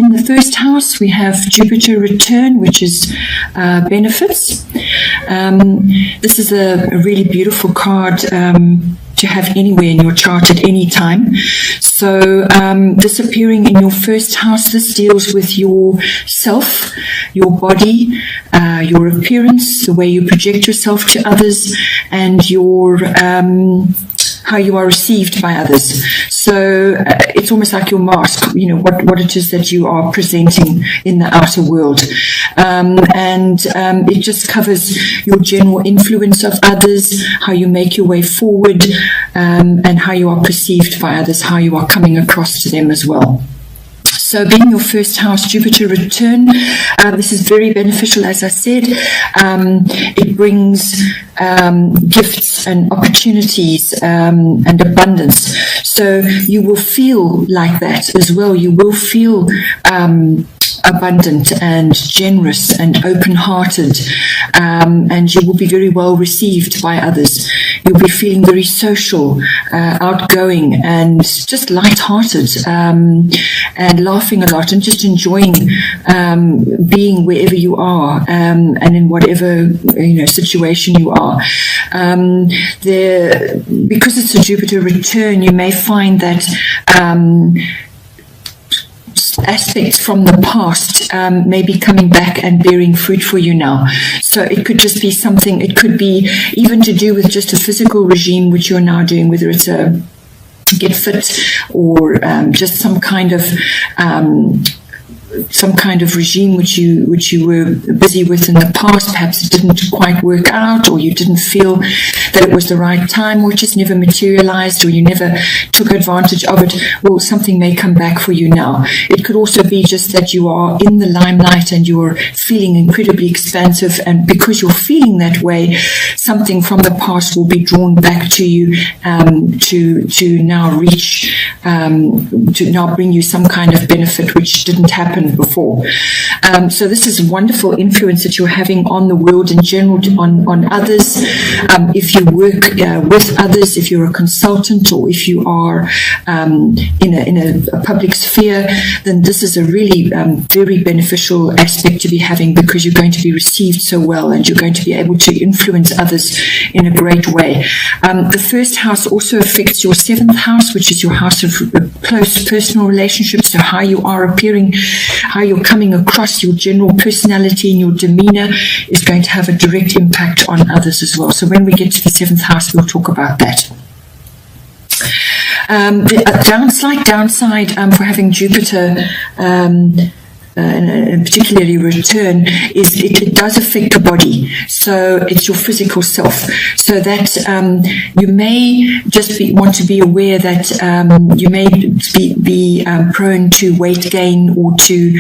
In the first house, we have Jupiter return, which is benefits. This is a really beautiful card to have anywhere in your chart at any time. So this appearing in your first house, this deals with your self, your body, your appearance, the way you project yourself to others, and your how you are received by others. So it's almost like your mask, what it is that you are presenting in the outer world. And it just covers your general influence of others, how you make your way forward, and how you are perceived by others, how you are coming across to them as well. So being your first house, Jupiter return, this is very beneficial, as I said. It brings gifts and opportunities and abundance. So you will feel like that as well. You will feel abundant and generous and open-hearted, and you will be very well received by others. You'll be feeling very social, outgoing, and just light-hearted, and laughing a lot, and just enjoying being wherever you are, and in whatever situation you are. Because it's a Jupiter return, you may find that aspects from the past may be coming back and bearing fruit for you now. So it could just be something, it could be even to do with just a physical regime which you're now doing, whether it's a get fit or just some kind of regime which you were busy with in the past. Perhaps it didn't quite work out, or you didn't feel that it was the right time, or it just never materialized, or you never took advantage of it. Well, something may come back for you now. It could also be just that you are in the limelight and you're feeling incredibly expansive, and because you're feeling that way, something from the past will be drawn back to you to now reach, to now bring you some kind of benefit which didn't happen before. So this is wonderful influence that you're having on the world in general, on others. If you work with others, if you're a consultant, or if you are in a public sphere, then this is a really very beneficial aspect to be having, because you're going to be received so well, and you're going to be able to influence others in a great way. The first house also affects your seventh house, which is your house of close personal relationships. So how you are appearing, how you're coming across, your general personality and your demeanor is going to have a direct impact on others as well. So when we get to the seventh house, we'll talk about that. The slight downside for having Jupiter and particularly return is it does affect the body. So it's your physical self. So that you may just want to be aware that you may be prone to weight gain, or to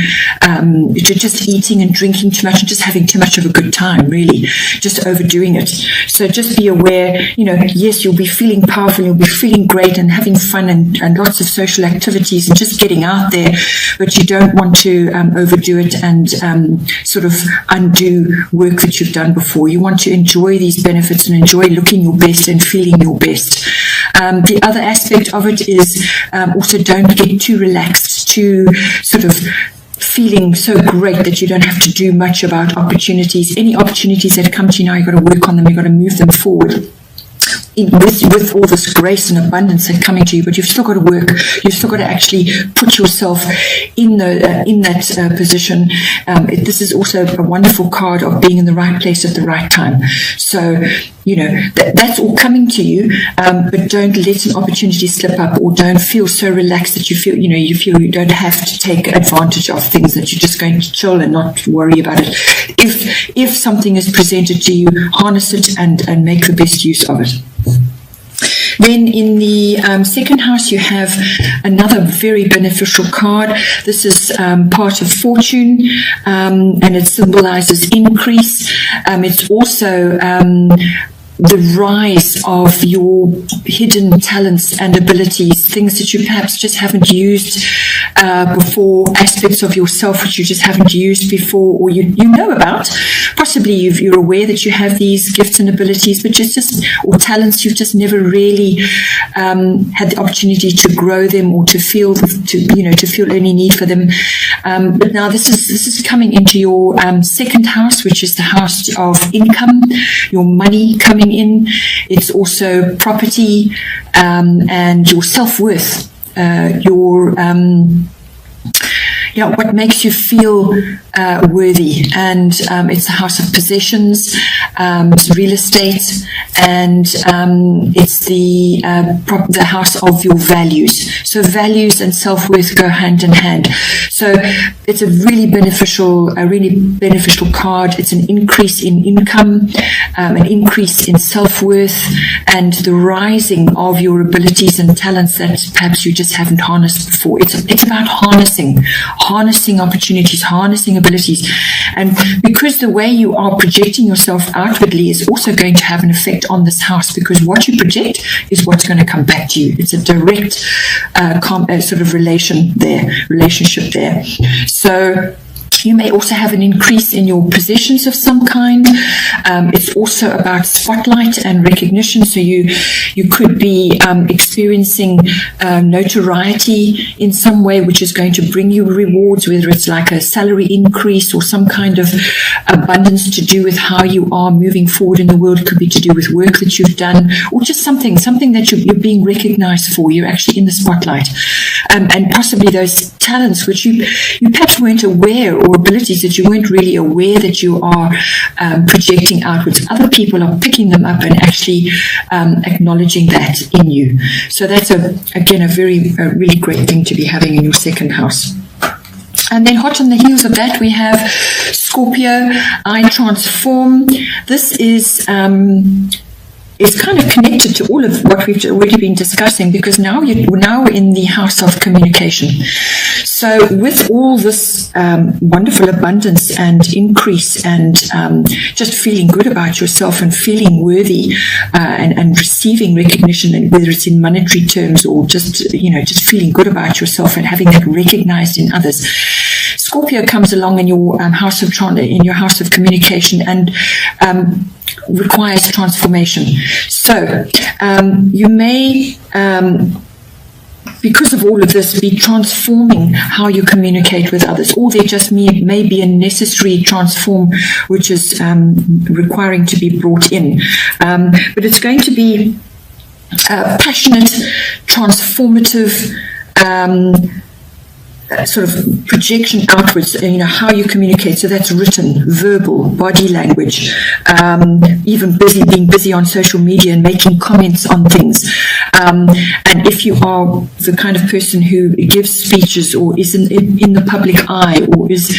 just eating and drinking too much and just having too much of a good time, really, just overdoing it. So just be aware, yes, you'll be feeling powerful, you'll be feeling great and having fun and lots of social activities and just getting out there, but you don't want to overdo it and sort of undo work that you've done before. You want to enjoy these benefits and enjoy looking your best and feeling your best. The other aspect of it is also don't get too relaxed, too sort of feeling so great that you don't have to do much about opportunities. Any opportunities that come to you now, you've got to work on them, you've got to move them forward. With all this grace and abundance that's coming to you, but you've still got to work. You've still got to actually put yourself in that position. This is also a wonderful card of being in the right place at the right time. So that's all coming to you, but don't let an opportunity slip up, or don't feel so relaxed that you feel you don't have to take advantage of things, that you're just going to chill and not worry about it. If something is presented to you, harness it and make the best use of it. Then in the second house, you have another very beneficial card. This is part of fortune, and it symbolizes increase. It's also the rise of your hidden talents and abilities, things that you perhaps just haven't used before, aspects of yourself which you just haven't used before, or you know about. Possibly you're aware that you have these gifts and abilities, but or talents, you've just never really had the opportunity to grow them, or to feel any need for them. But now this is coming into your second house, which is the house of income, your money coming in. It's also property and your self-worth, what makes you feel worthy. And it's a house of possessions, it's real estate, and it's the house of your values. So values and self-worth go hand in hand. So it's a really beneficial card. It's an increase in income, an increase in self-worth, and the rising of your abilities and talents that perhaps you just haven't harnessed before. It's about harnessing opportunities, harnessing abilities. And because the way you are projecting yourself outwardly is also going to have an effect on this house, because what you project is what's going to come back to you. It's a direct sort of relationship there. So you may also have an increase in your possessions of some kind. It's also about spotlight and recognition. So you could be experiencing notoriety in some way, which is going to bring you rewards, whether it's like a salary increase or some kind of abundance to do with how you are moving forward in the world. It could be to do with work that you've done, or just something that you're being recognized for. You're actually in the spotlight. And possibly those talents which you perhaps weren't aware, or abilities that you weren't really aware that you are projecting outwards. Other people are picking them up and actually acknowledging that in you. So that's a really great thing to be having in your second house. And then hot on the heels of that, we have Scorpio, I transform. This is it's kind of connected to all of what we've already been discussing, because now we're in the house of communication. So with all this wonderful abundance and increase, and just feeling good about yourself and feeling worthy, and receiving recognition, and whether it's in monetary terms or just feeling good about yourself and having that recognized in others, Scorpio comes along in your house of communication and requires transformation. So you may, because of all of this, be transforming how you communicate with others, or there just may be a necessary transform which is requiring to be brought in. But it's going to be passionate, transformative, sort of projection outwards, how you communicate. So that's written, verbal, body language, even being busy on social media and making comments on things. And if you are the kind of person who gives speeches, or is in the public eye, or is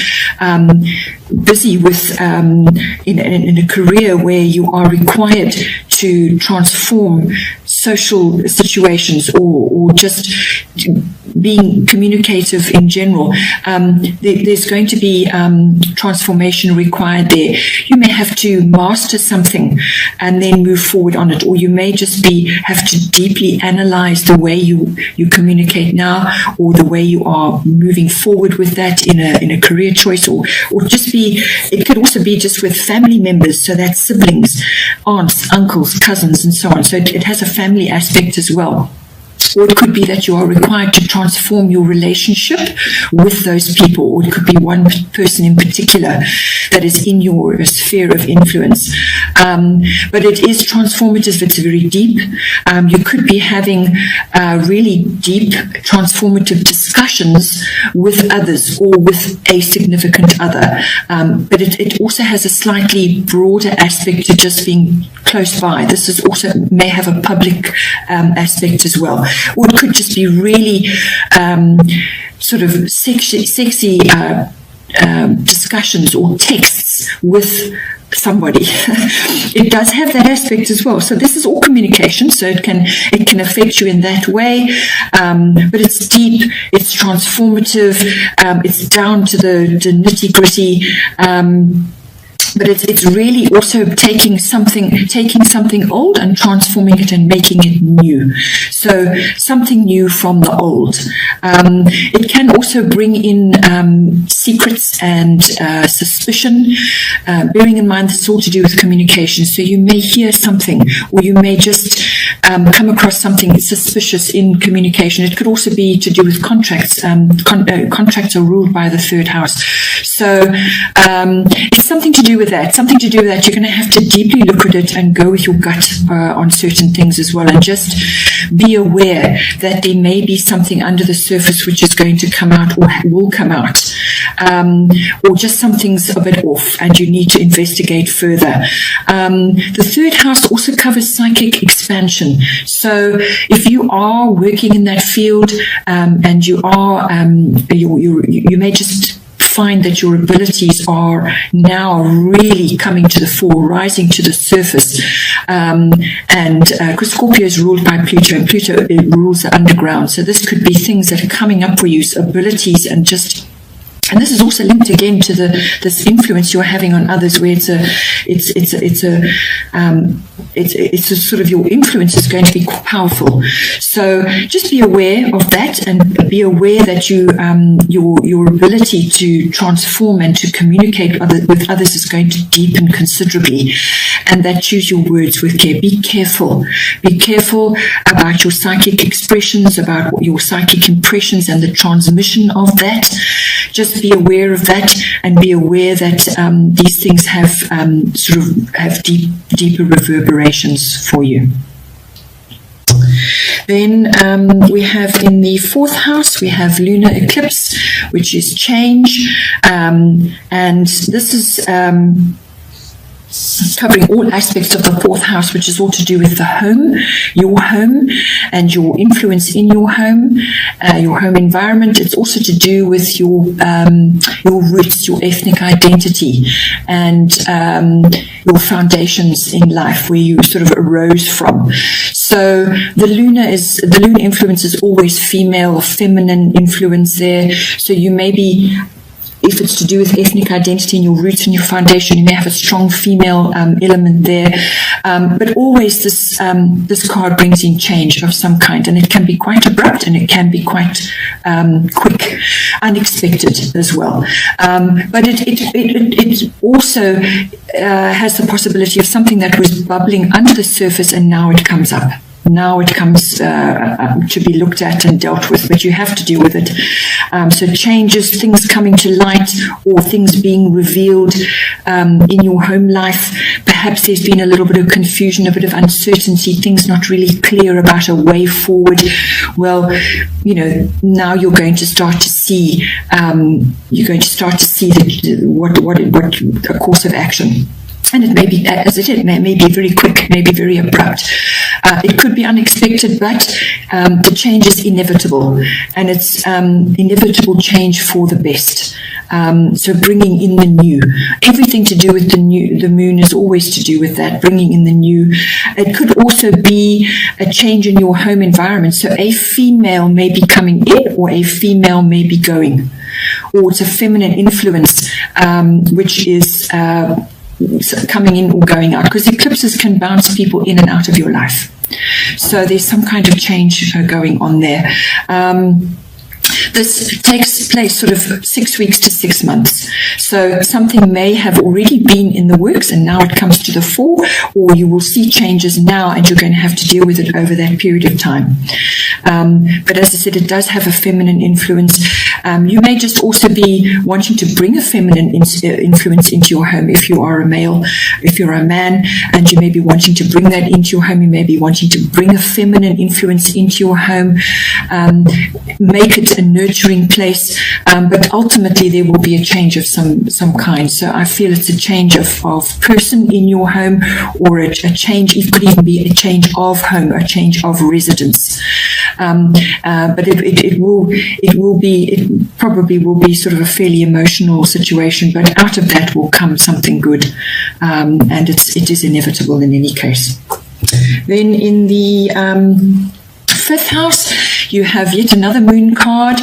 busy with in a career where you are required to transform social situations, or just being communicative in general, there's going to be transformation required there. You may have to master something and then move forward on it, or you may just have to deeply analyze the way you communicate now, or the way you are moving forward with that in a career choice, or just it could also be just with family members, so that's siblings, aunts, uncles, cousins, and so on. So it has a family aspect as well. Or it could be that you are required to transform your relationship with those people, or it could be one person in particular that is in your sphere of influence. But it is transformative. It's very deep. You could be having really deep, transformative discussions with others, or with a significant other. But it also has a slightly broader aspect to just being close by. This is also may have a public aspect as well. Or it could just be really sort of sexy discussions or texts with somebody. It does have that aspect as well. So this is all communication, so it can affect you in that way. But it's deep, it's transformative, it's down to the nitty-gritty. but it's really also taking something old and transforming it and making it new. So something new from the old. It can also bring in secrets and suspicion, bearing in mind this is all to do with communication. So you may hear something, or you may just come across something suspicious in communication. It could also be to do with contracts. Contracts are ruled by the third house. So it's something to do with that. Something to do with that. You're going to have to deeply look at it and go with your gut on certain things as well, and just be aware that there may be something under the surface which is going to come out or will come out, or just something's a bit off and you need to investigate further. The third house also covers psychic expansion. So if you are working in that field and you are, you may just find that your abilities are now really coming to the fore, rising to the surface. And because Scorpio is ruled by Pluto, and Pluto rules the underground. So this could be things that are coming up for you, abilities, and this is also linked again to this influence you're having on others, where it's a sort of, your influence is going to be powerful. So just be aware of that, and be aware that your ability to transform and to communicate with others is going to deepen considerably, and that choose your words with care. Be careful. Be careful about your psychic expressions, about your psychic impressions and the transmission of that. Just be aware of that, and be aware that these things have deeper reverberations for you. Then we have in the fourth house, we have lunar eclipse, which is change, and this is covering all aspects of the fourth house, which is all to do with the home, your home, and your influence in your home environment. It's also to do with your roots, your ethnic identity, and your foundations in life, where you sort of arose from. So the lunar influence is always female or feminine influence there. So you may be, if it's to do with ethnic identity and your roots and your foundation, you may have a strong female element there. But always this card brings in change of some kind, and it can be quite abrupt, and it can be quite quick, unexpected as well. But it also has the possibility of something that was bubbling under the surface, and now it comes up. Now it comes to be looked at and dealt with, but you have to deal with it. So changes, things coming to light, or things being revealed in your home life. Perhaps there's been a little bit of confusion, a bit of uncertainty, things not really clear about a way forward. Well, now you're going to start to see. What a course of action. And it may be, as it is, it may be very quick, may be very abrupt. It could be unexpected, but the change is inevitable, and it's inevitable change for the best. So bringing in the new, everything to do with the new. The moon is always to do with that, bringing in the new. It could also be a change in your home environment. So a female may be coming in, or a female may be going, or it's a feminine influence, which is coming in or going out, because eclipses can bounce people in and out of your life. So there's some kind of change going on there. This takes place sort of 6 weeks to 6 months. So something may have already been in the works and now it comes to the fore, or you will see changes now and you're going to have to deal with it over that period of time. But as I said, it does have a feminine influence. You may just also be wanting to bring a feminine influence into your home if you are a male. If you're a man and you may be wanting to bring that into your home, you may be wanting to bring a feminine influence into your home, make it a nurturing place, but ultimately there will be a change of some kind. So I feel it's a change of person in your home, or a change, it could even be a change of home, a change of residence. But it probably will be sort of a fairly emotional situation, but out of that will come something good, and it is inevitable in any case. Then in the fifth house, you have yet another moon card.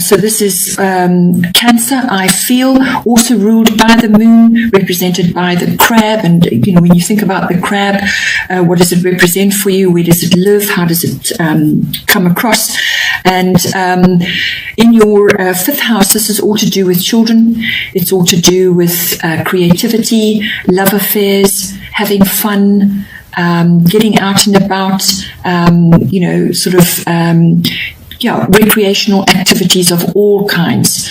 So this is Cancer, I feel, also ruled by the moon, represented by the crab. And, you know, when you think about the crab, what does it represent for you? Where does it live? How does it come across? And in your fifth house, this is all to do with children. It's all to do with creativity, love affairs, having fun, getting out and about, you know, sort of, recreational activities of all kinds.